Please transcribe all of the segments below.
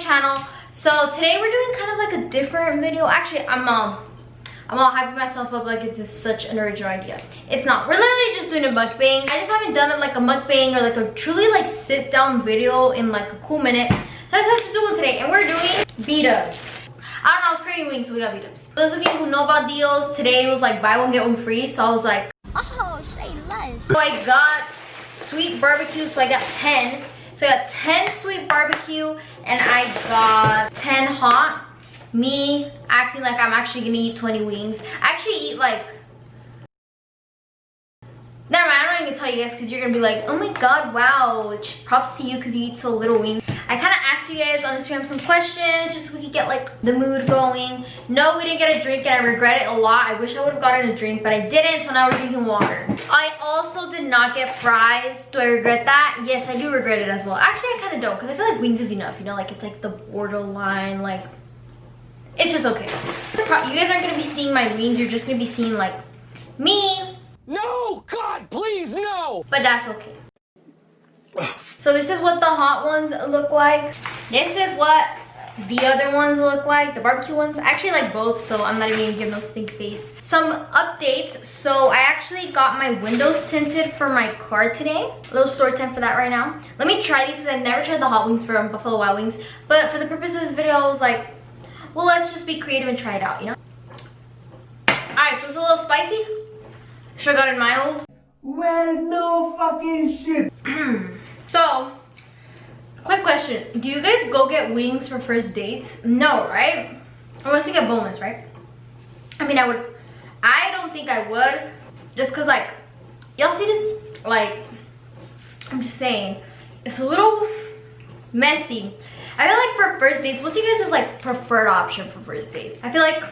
channel. So today we're doing kind of like a different video. Actually, I'm all hyping myself up like it's just such an original idea. It's not. We're literally just doing a mukbang. I just haven't done it like a mukbang or like a truly like sit down video in like a cool minute. So I decided to do one today, and we're doing B-dubs. I don't know, I was craving wings, so we got B-dubs. For those of you who know about deals, today was like buy one get one free, so I was like, oh, say less. So I got sweet barbecue, so I got 10. So I got 10 sweet barbecue and I got 10 hot. Me acting like I'm actually gonna eat 20 wings. I actually eat like, never mind, I'm not even gonna tell you guys because you're gonna be like, oh my god, wow, props to you because you eat so little wings. I kind of asked you guys on Instagram some questions just so we could get like the mood going. No, we didn't get a drink and I regret it a lot. I wish I would have gotten a drink, but I didn't, so now we're drinking water. I also did not get fries. Do I regret that? Yes, I do regret it as well. Actually, I kind of don't because I feel like wings is enough, you know, like it's like the borderline, like it's just okay. You guys aren't gonna be seeing my wings, you're just gonna be seeing like me. No, God, please, no! But that's okay. So this is what the hot ones look like. This is what the other ones look like, the barbecue ones. I actually like both, so I'm not even gonna give no stink face. Some updates. So I actually got my windows tinted for my car today. A little story time for that right now. Let me try these because I've never tried the hot wings from Buffalo Wild Wings. But for the purpose of this video, I was like, well, let's just be creative and try it out, you know? Alright, so it's a little spicy. Should I got in my own? Well, no fucking shit. So, quick question. Do you guys go get wings for first dates? No, right? Unless you get boneless, right? I mean, I don't think I would. Just because, like, y'all see this? Like, I'm just saying. It's a little messy. I feel like for first dates, what's you guys' like preferred option for first dates? I feel like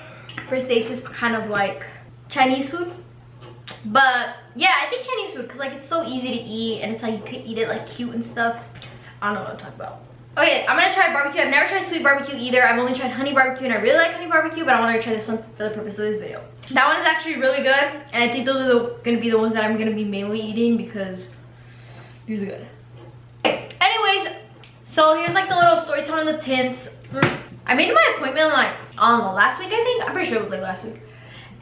first dates is kind of like Chinese food. But yeah, I think Chinese food because like it's so easy to eat and it's like you can eat it like cute and stuff. I don't know what I'm talking about. Okay, I'm gonna try barbecue. I've never tried sweet barbecue either. I've only tried honey barbecue and I really like honey barbecue, but I want to try this one for the purpose of this video. That one is actually really good and I think those are gonna be the ones that I'm gonna be mainly eating because these are good. Okay, anyways, so here's like the little story time on the tints. I made my appointment like, I don't know, last week I think. I'm pretty sure it was like last week.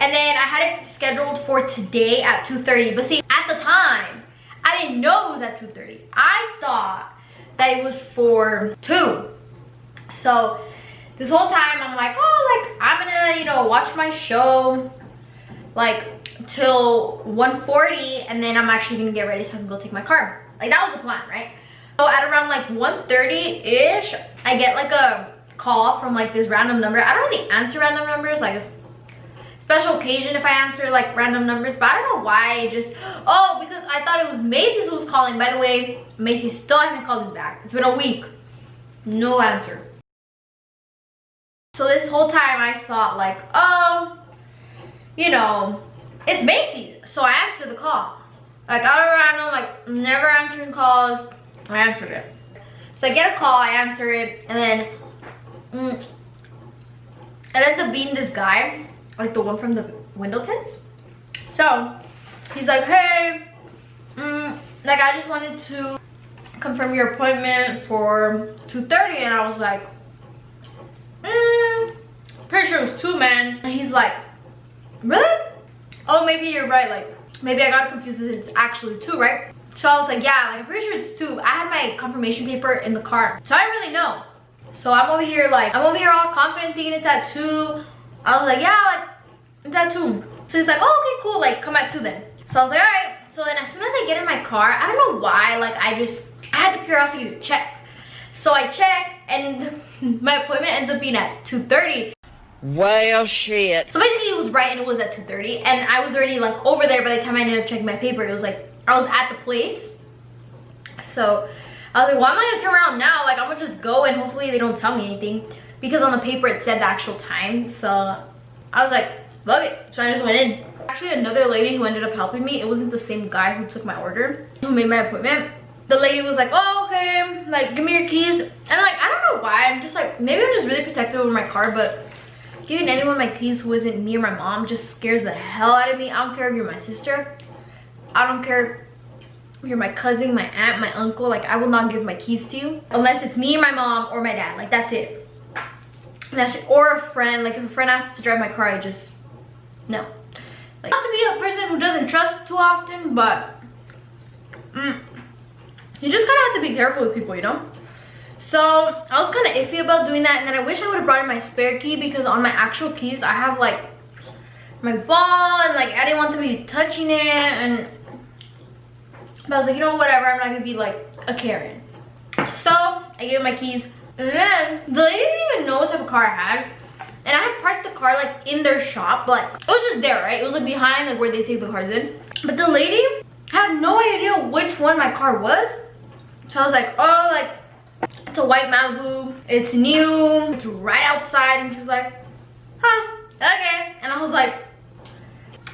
And then I had it scheduled for today at 2:30. But see, at the time, I didn't know it was at 2:30. I thought that it was for 2. So this whole time I'm like, oh, like I'm gonna, you know, watch my show like till 1:40 and then I'm actually gonna get ready so I can go take my car. Like that was the plan, right? So at around like 1:30-ish, I get like a call from like this random number. I don't really answer random numbers, like it's special occasion if I answer like random numbers, but I don't know why. Oh, because I thought it was Macy's who was calling. By the way, Macy's still hasn't called me back. It's been a week, no answer. So this whole time I thought like, oh, you know, it's Macy's. So I answered the call. Like out of random, like never answering calls, I answered it. So I get a call, I answer it, and then it ends up being this guy, like the one from the window tints. So he's like, hey, like I just wanted to confirm your appointment for 2:30, and I was like, pretty sure it was 2, man. And he's like, really? Oh, maybe you're right, like maybe I got confused, it's actually 2, right? So I was like, yeah, like I'm pretty sure it's 2. I had my confirmation paper in the car, so I didn't really know. So I'm over here all confident thinking it's at 2. I was like, yeah, like it's at 2. So he's like, oh, okay, cool, like come at 2 then. So I was like, all right. So then as soon as I get in my car, I don't know why, like I had the curiosity to check. So I check and my appointment ends up being at 2:30. Well, shit. So basically it was right and it was at 2:30 and I was already like over there by the time I ended up checking my paper. It was like, I was at the place. So I was like, well, I'm not gonna turn around now. Like I'm gonna just go and hopefully they don't tell me anything. Because on the paper it said the actual time. So I was like, fuck it. So I just went in. Actually another lady who ended up helping me, it wasn't the same guy who took my order, who made my appointment. The lady was like, oh, okay, like give me your keys. And like, I don't know why, I'm just like, maybe I'm just really protective over my car, but giving anyone my keys who isn't me or my mom just scares the hell out of me. I don't care if you're my sister. I don't care. you're my cousin, my aunt, my uncle, like I will not give my keys to you unless it's me, my mom, or my dad. Like that's it. And that's it. Or a friend. Like if a friend asks to drive my car, I just no. Like not to be a person who doesn't trust too often, but you just kind of have to be careful with people, you know. So I was kind of iffy about doing that, and then I wish I would have brought in my spare key, because on my actual keys I have like my ball, and like I didn't want to be touching it, and but I was like, you know, whatever, I'm not gonna be like a Karen. So I gave her my keys, and then the lady didn't even know what type of car I had, and I had parked the car like in their shop, but like, it was just there, right? It was like behind like where they take the cars in, but the lady had no idea which one my car was. So I was like, oh, like it's a white Malibu, it's new, it's right outside, and she was like, huh, okay. And I was like,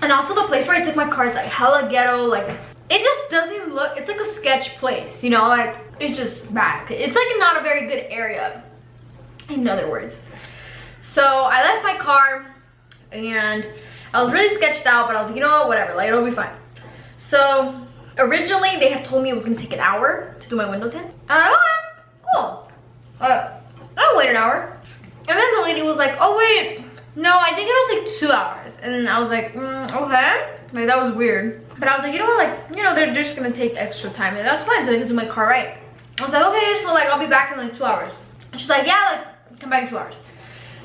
and also the place where I took my car, it's like hella ghetto, like it just doesn't look, it's like a sketch place, you know, like it's just bad. It's like not a very good area, in other words. So I left my car, and I was really sketched out, but I was like, you know what, whatever, like it'll be fine. So originally they had told me it was gonna take an hour to do my window tint. And I was like, okay, cool. I'll wait an hour. And then the lady was like, oh wait, no, I think it'll take 2 hours. And I was like, okay. Like that was weird. But I was like, you know what, like, you know, they're just gonna take extra time, and that's fine, so they can do my car right. I was like, okay, so like I'll be back in like 2 hours. And she's like, yeah, like come back in 2 hours.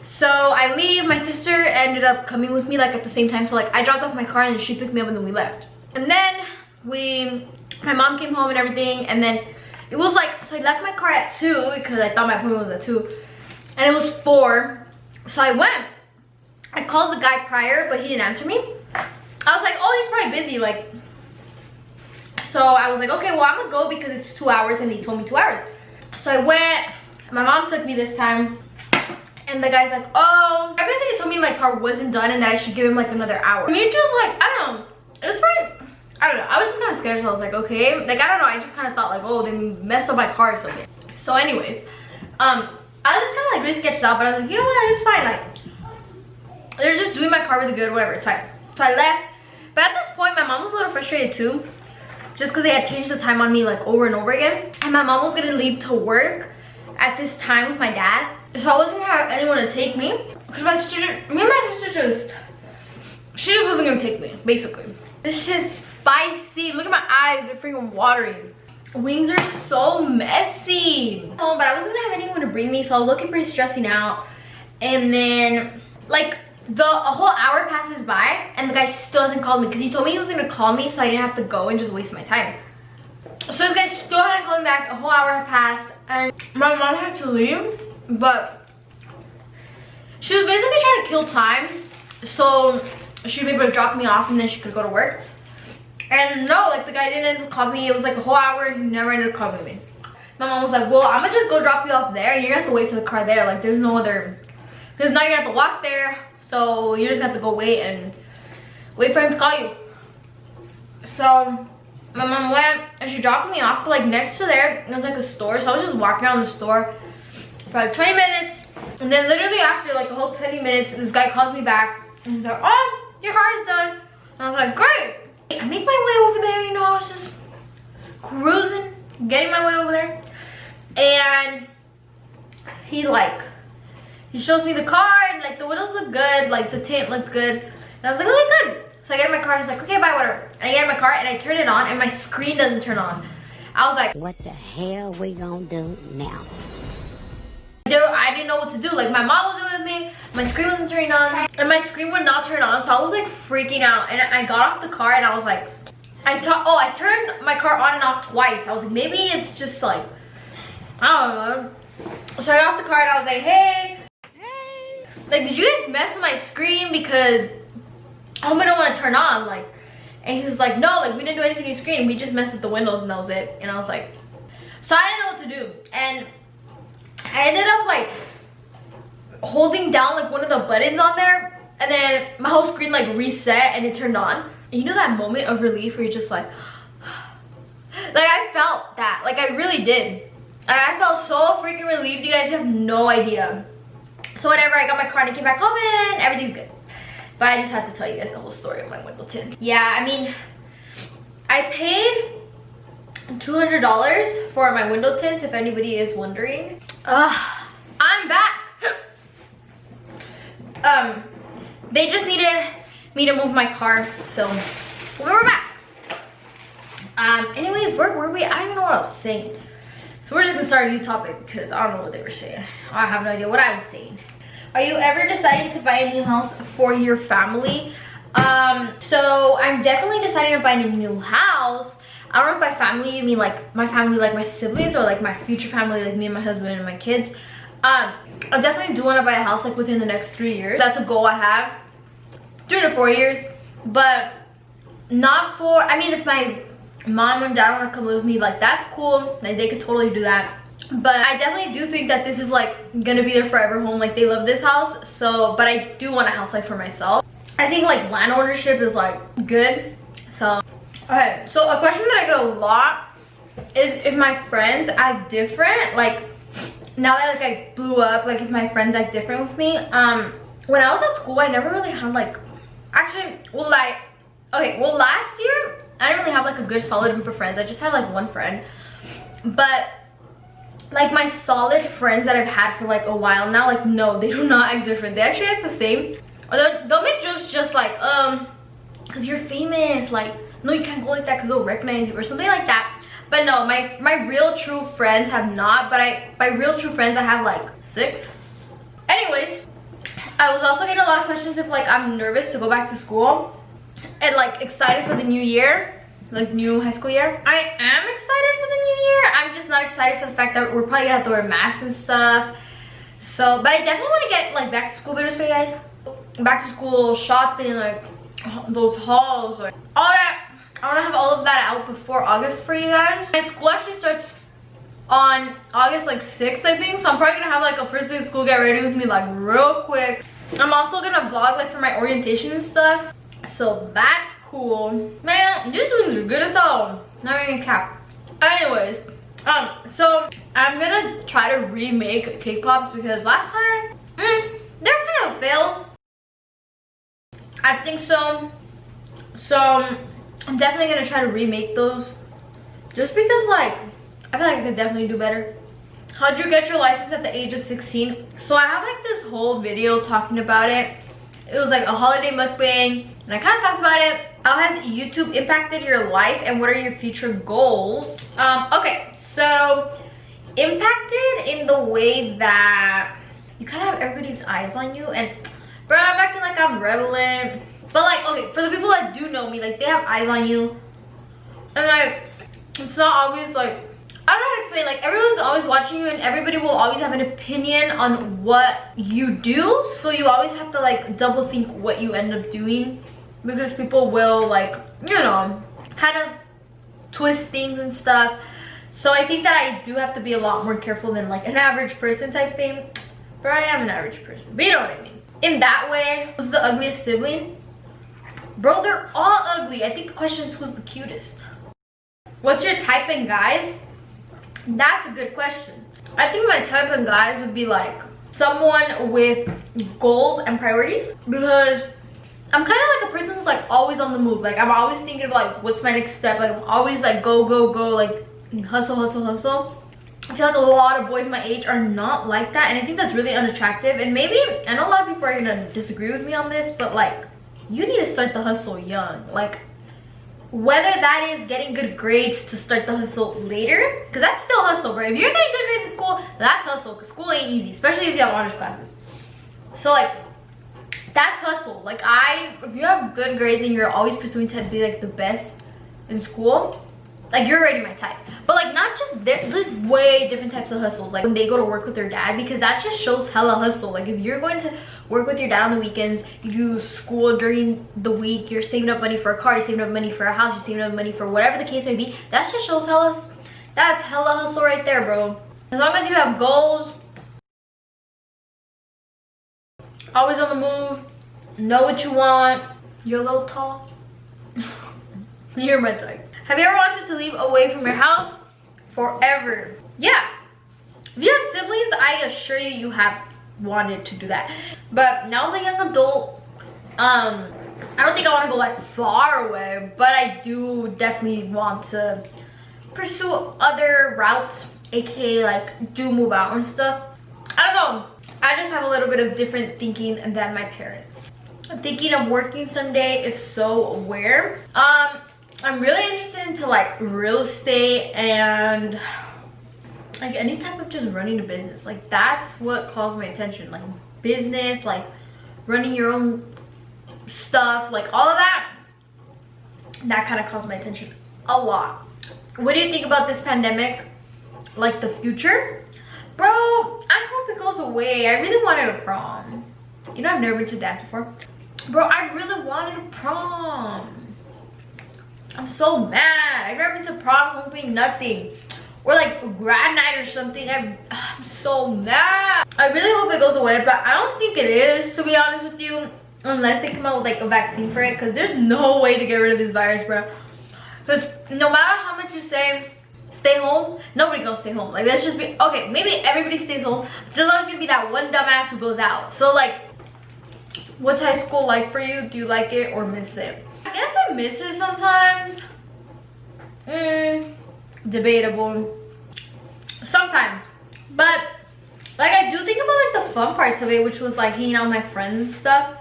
So I leave. My sister ended up coming with me like at the same time, so like I dropped off my car and she picked me up, and then we left. And then my mom came home and everything, and then it was like, so I left my car at 2 because I thought my appointment was at 2, and it was 4. So I went. I called the guy prior, but he didn't answer me. I was like, oh, he's probably busy, like. So I was like, okay, well, I'm gonna go because it's 2 hours, and he told me 2 hours. So I went. My mom took me this time, and the guy's like, oh, I basically told me my car wasn't done and that I should give him like another hour. I mean, just like, I don't know, it was probably, I don't know, I was just kind of scared, so I was like, okay, like I don't know, I just kind of thought like, oh, they messed up my car or something. So anyways, I was just kind of like really sketched out, but I was like, you know what, it's fine, like they're just doing my car really good, whatever, it's fine. So I left, but at this point my mom was a little frustrated too, just because they had changed the time on me like over and over again, and my mom was gonna leave to work at this time with my dad, so I wasn't gonna have anyone to take me, because me and my sister she just wasn't gonna take me, basically. This shit's spicy. Look at my eyes, they're freaking watering. Wings are so messy. Oh, but I wasn't gonna have anyone to bring me, so I was looking pretty stressing out. And then like a whole hour passes by and the guy still hasn't called me, because he told me he was gonna call me so I didn't have to go and just waste my time. So this guy still hadn't called me back. A whole hour had passed, and my mom had to leave, but she was basically trying to kill time so she'd be able to drop me off and then she could go to work. And no, like the guy didn't end up calling me. It was like a whole hour and he never ended up calling me. My mom was like, well, I'm gonna just go drop you off there, and you're gonna have to wait for the car there. Like there's no other, because now you're gonna have to walk there, so you're just gonna have to go wait for him to call you. So my mom went and she dropped me off, but like next to there, it was like a store, so I was just walking around the store for like 20 minutes, and then literally after like a whole 20 minutes, this guy calls me back, and he's like, oh, your car is done. And I was like, great. I make my way over there, you know, I was just cruising, getting my way over there, and he shows me the car, and like the windows look good, like the tint looked good, and I was like, okay, good. So I get in my car, he's like, okay, bye, whatever. And I get in my car and I turn it on and my screen doesn't turn on. I was like, what the hell we gonna do now? I didn't know what to do. Like my mom wasn't with me, my screen wasn't turning on, and my screen would not turn on, so I was like freaking out. And I got off the car and I was like, I turned my car on and off twice. I was like, maybe it's just like, I don't know. So I got off the car and I was like, hey, like, did you guys mess with my screen? Because I hope I don't want to turn on, like. And he was like, no, like we didn't do anything to your screen, we just messed with the windows and that was it. And I was like, so I didn't know what to do, and I ended up like holding down like one of the buttons on there, and then my whole screen like reset and it turned on. And you know that moment of relief where you're just like I felt that, like I really did. And I felt so freaking relieved, you guys have no idea. So whatever, I got my car and I came back home and everything's good. But I just had to tell you guys the whole story of my window tint. Yeah, I mean, I paid $200 for my window tints, if anybody is wondering. I'm back. They just needed me to move my car, so we're back. Anyways, where were we? I don't even know what I was saying. So we're just gonna start a new topic because I don't know what they were saying. I have no idea what I was saying. Are you ever deciding to buy a new house for your family? So I'm definitely deciding to buy a new house. I don't know if by family you mean like my family, like my siblings, or like my future family, like me and my husband and my kids. I definitely do want to buy a house like within the next 3 years. That's a goal I have. 3 to 4 years, but not for, I mean, if my mom and dad want to come live with me, like that's cool, like they could totally do that. But I definitely do think that this is like gonna be their forever home. Like they love this house, so, but I do want a house like for myself. I think like land ownership is like good. So okay, so a question that I get a lot is if my friends act different, like now that like I blew up, like if my friends act different with me. When I was at school, I never really had like, actually, well, like, okay, well, last year I didn't really have like a good solid group of friends. I just had like one friend. But like my solid friends that I've had for like a while now, like no, they do not act different. They actually act the same. Or they'll make jokes just like, cause you're famous, like no, you can't go like that because they'll recognize you or something like that. But no, my real true friends have not. But by real true friends I have like 6. Anyways, I was also getting a lot of questions if like I'm nervous to go back to school and like excited for the new year, like new high school year. I am excited for the new year. I'm just not excited for the fact that we're probably gonna have to wear masks and stuff. So, but I definitely want to get like back to school videos for you guys. Back to school shopping, like those hauls, like all that. I want to have all of that out before August for you guys. My school actually starts on August like 6th, I think. So I'm probably gonna have like a first day of school get ready with me like real quick. I'm also gonna vlog like for my orientation and stuff. So that's cool. Man, these wings are good as hell. Not even a cap. Anyways, so I'm gonna try to remake cake pops because last time, they're kind of a fail. I think so. So I'm definitely gonna try to remake those just because like I feel like I could definitely do better. How'd you get your license at the age of 16? So I have like this whole video talking about it. It was like a holiday mukbang and I kind of talked about it. How has YouTube impacted your life and what are your future goals? Okay, so impacted in the way that you kind of have everybody's eyes on you, and bro, I'm acting like I'm relevant. But like, okay, for the people that do know me, like they have eyes on you. And like, it's not always like, I don't know how to explain, like everyone's always watching you and everybody will always have an opinion on what you do. So you always have to like double think what you end up doing because people will like, you know, kind of twist things and stuff. So I think that I do have to be a lot more careful than like an average person type thing. But I am an average person, but you know what I mean. In that way, who's the ugliest sibling? Bro, they're all ugly. I think the question is who's the cutest. What's your type in guys? That's a good question. I think my type in guys would be like someone with goals and priorities, because I'm kind of like a person who's like always on the move. Like I'm always thinking of like what's my next step. Like I'm always like go, like hustle, hustle. I feel like a lot of boys my age are not like that, and I think that's really unattractive. And maybe, I know a lot of people are gonna disagree with me on this, but like you need to start the hustle young. Like whether that is getting good grades to start the hustle later, because that's still hustle, bro. If you're getting good grades in school, that's hustle, because school ain't easy, especially if you have honors classes. So like that's hustle. Like if you have good grades and you're always pursuing to be like the best in school, like you're already my type. But like not just there's way different types of hustles, like when they go to work with their dad, because that just shows hella hustle. Like if you're going to work with your dad on the weekends, you do school during the week, you're saving up money for a car, you're saving up money for a house, you're saving up money for whatever the case may be, that just shows that's hella hustle right there, bro. As long as you have goals, always on the move, know what you want, you're a little tall, you're my type. Have you ever wanted to leave away from your house forever? Yeah. If you have siblings, I assure you, you have wanted to do that. But now as a young adult, I don't think I want to go like far away, but I do definitely want to pursue other routes, aka like do move out and stuff. I don't know, I just have a little bit of different thinking than my parents. I'm thinking of working someday, if so, where? I'm really interested into like real estate and like any type of just running a business. Like that's what calls my attention, like business, like running your own stuff, like all of that. That kind of calls my attention a lot. What do you think about this pandemic? Like the future? Bro, I hope it goes away. I really wanted a prom. You know, I've never been to dance before. Bro, I really wanted a prom. I'm so mad. I've never been to prom, homecoming, nothing. Or like grad night or something. I'm so mad. I really hope it goes away, but I don't think it is, to be honest with you. Unless they come out with like a vaccine for it, because there's no way to get rid of this virus, bro. Because no matter how much you say stay home, nobody gonna stay home. Like let's just be okay, maybe everybody stays home. There's always gonna be that one dumbass who goes out. So like, what's high school like for you? Do you like it or miss it? I guess I miss it sometimes. Debatable. Sometimes. But like I do think about like the fun parts of it, which was like hanging out with my friends and stuff.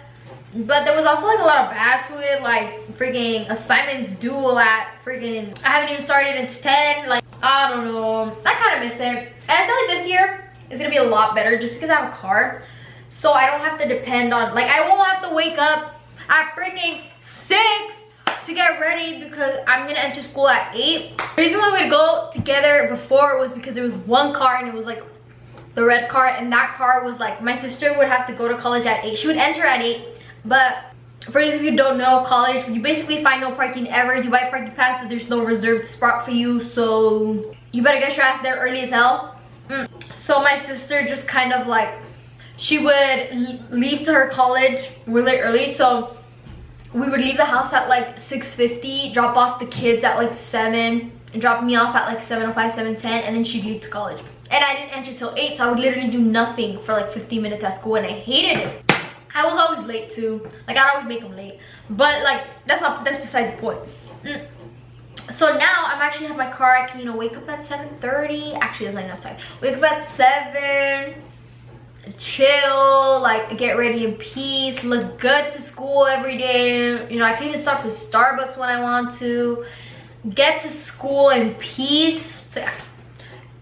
But there was also like a lot of bad to it, like freaking assignments due at freaking, I haven't even started, it's 10. Like I don't know, I kind of miss it. And I feel like this year is gonna be a lot better just because I have a car, so I don't have to depend on, like I won't have to wake up at freaking 6 to get ready because I'm gonna enter school at 8. The reason why we'd go together before was because there was one car and it was like the red car, and that car was like, my sister would have to go to college at 8. She would enter at 8, but for those of you who don't know, college, you basically find no parking ever. You buy a parking pass, but there's no reserved spot for you, so you better get your ass there early as hell. So my sister just kind of like, she would leave to her college really early, so we would leave the house at like 6:50, drop off the kids at like 7, and drop me off at like 7:05, 7:10, and then she'd leave to college. And I didn't enter till 8, so I would literally do nothing for like 15 minutes at school, and I hated it. I was always late too. Like I'd always make them late. But like that's beside the point. So now I'm actually have my car. I can, you know, wake up at 7:30. Actually, that's not enough time. Wake up at 7, chill, like get ready in peace, look good to school every day. You know, I can even start with Starbucks when I want to. Get to school in peace. So yeah,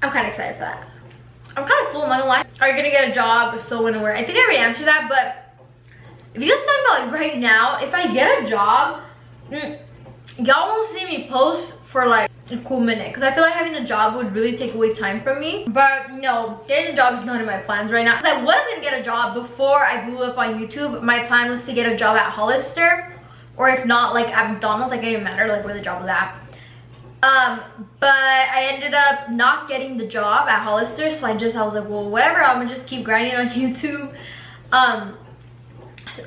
I'm kind of excited for that. I'm kind of full, I'm not gonna lie. Are you gonna get a job? If so, when and where? I think I already answered that, but if you guys are talking about like right now, if I get a job, y'all won't see me post for like a cool minute, because I feel like having a job would really take away time from me. But no, getting a job is not in my plans right now. Because I was gonna get a job before I blew up on YouTube. My plan was to get a job at Hollister, or if not, like at McDonald's. Like it didn't matter like where the job was at. But I ended up not getting the job at Hollister, so I was like, well, whatever, I'm gonna just keep grinding on YouTube,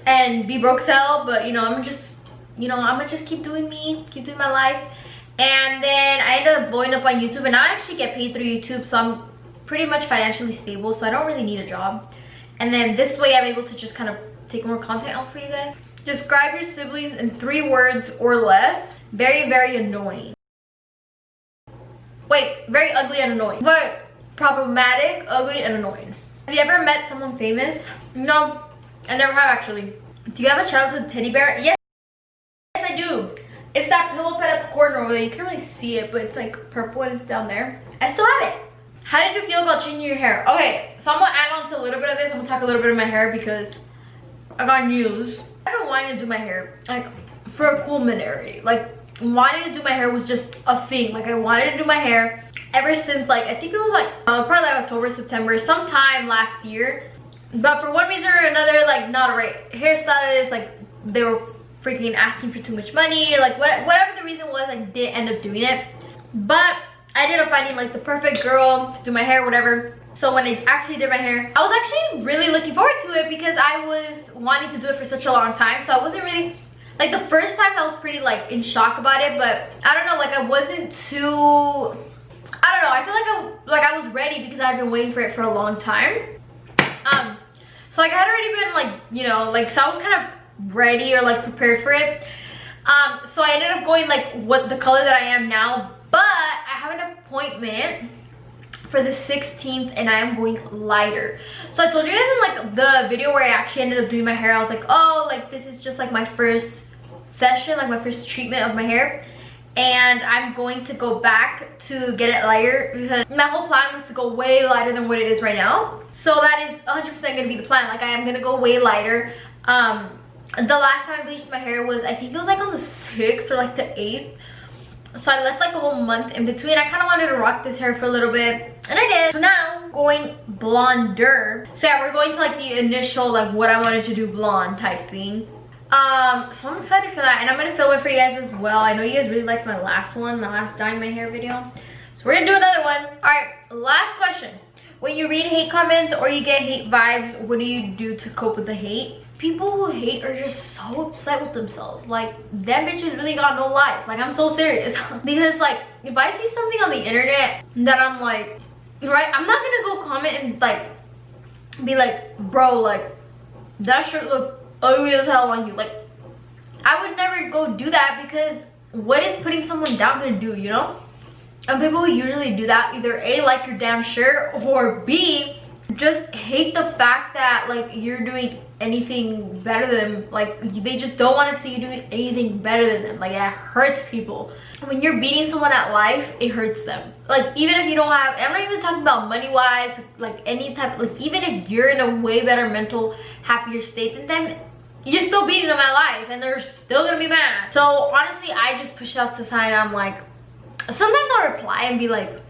and be broke sell. But you know, I'm gonna just keep doing me, keep doing my life. And then I ended up blowing up on YouTube, and I actually get paid through YouTube, so I'm pretty much financially stable, so I don't really need a job. And then this way I'm able to just kind of take more content out for you guys. Describe your siblings in 3 words or less. Very, very annoying. Wait, very ugly and annoying. But problematic, ugly, and annoying. Have you ever met someone famous? No, I never have actually. Do you have a childhood teddy bear? Yes, I do. It's that pillow pet at the corner over there. You can't really see it, but it's like purple and it's down there. I still have it. How did you feel about changing your hair? Okay, so I'm gonna add on to a little bit of this. I'm gonna talk a little bit of my hair because I got news. I've been wanting to do my hair like for a cool minute already. Like wanting to do my hair was just a thing. Like I wanted to do my hair ever since like, I think it was like probably like October, September, sometime last year. But for one reason or another, like not a right hairstylist, like they were freaking asking for too much money, or like whatever the reason was, I didn't end up doing it. But I ended up finding like the perfect girl to do my hair, whatever. So when I actually did my hair, I was actually really looking forward to it because I was wanting to do it for such a long time. So I wasn't really, like the first time I was pretty like in shock about it, but I don't know, like I wasn't too, I don't know, I feel like I was ready because I had been waiting for it for a long time. So like I had already been like, you know, like, so I was kind of ready or like prepared for it. So I ended up going like what the color that I am now, but I haven't appointment for the 16th and I am going lighter. So I told you guys in like the video where I actually ended up doing my hair, I was like, oh, like this is just like my first session, like my first treatment of my hair, and I'm going to go back to get it lighter because my whole plan was to go way lighter than what it is right now. So that is 100% gonna be the plan. Like I am gonna go way lighter. The last time I bleached my hair was, I think it was like on the 6th or like the 8th. So I left like a whole month in between. I kind of wanted to rock this hair for a little bit, and I did. So now going blonder. So yeah, we're going to like the initial like what I wanted to do blonde type thing. So I'm excited for that, and I'm gonna film it for you guys as well. I know you guys really liked my last one, my last dyeing my hair video. So we're gonna do another one. All right, last question. When you read hate comments or you get hate vibes, what do you do to cope with the hate? People who hate are just so upset with themselves. Like, them bitches really got no life. Like, I'm so serious. Because, like, if I see something on the internet that I'm like, right, I'm not gonna go comment and, like, be like, bro, like, that shirt looks ugly as hell on you. Like, I would never go do that, because what is putting someone down gonna do, you know? And people who usually do that either A, like your damn shirt, or B, just hate the fact that like you're doing anything better than them. Like, they just don't want to see you doing anything better than them. Like, it hurts people. When you're beating someone at life, it hurts them. Like, even if you don't have, I'm not even talking about money wise, like any type, like even if you're in a way better mental, happier state than them, you're still beating them at life and they're still gonna be mad. So honestly, I just push it out to the side. I'm like, sometimes I'll reply and be like,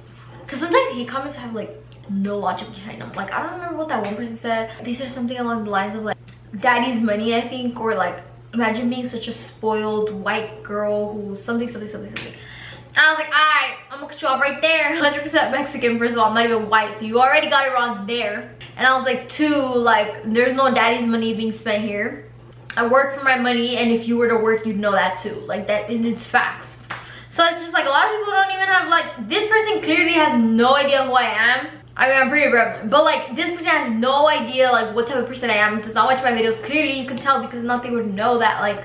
because sometimes hate comments have like no logic behind them. Like, I don't remember what that one person said. They said something along the lines of like, daddy's money, I think, or like, imagine being such a spoiled white girl who something. And I was like, alright, I'm gonna cut you off right there. 100% Mexican, first of all, I'm not even white, so you already got it wrong there. And I was like, 2, like, there's no daddy's money being spent here. I work for my money, and if you were to work, you'd know that too. Like, that, and it's facts. So it's just like, a lot of people don't even have, like, this person clearly has no idea who I am. I mean, I'm pretty prevalent, but like, this person has no idea like what type of person I am. Does not watch my videos. Clearly you can tell, because if not, they would know that like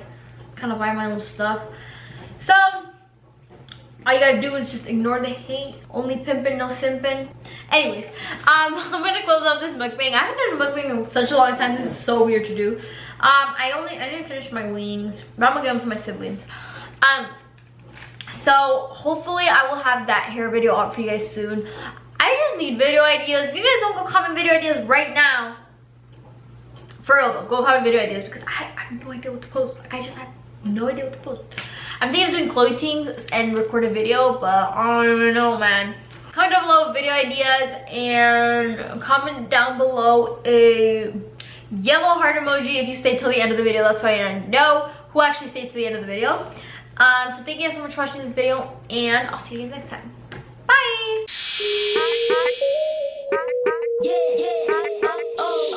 kind of buy my own stuff. So all you gotta do is just ignore the hate. Only pimping, no simping. Anyways, I'm gonna close up this mukbang. I haven't done a mukbang in such a long time. This is so weird to do. I didn't finish my wings, but I'm gonna give them to my siblings. So hopefully I will have that hair video out for you guys soon. I just need video ideas. If you guys don't go comment video ideas right now, for real though, go comment video ideas, because I have no idea what to post. Like, I just have no idea what to post. I'm thinking of doing Chloe things and record a video, but I don't even know, man. Comment down below video ideas, and comment down below a yellow heart emoji if you stayed till the end of the video. That's why I know who actually stayed to the end of the video. So thank you guys so much for watching this video, and I'll see you guys next time. Bye! Yeah.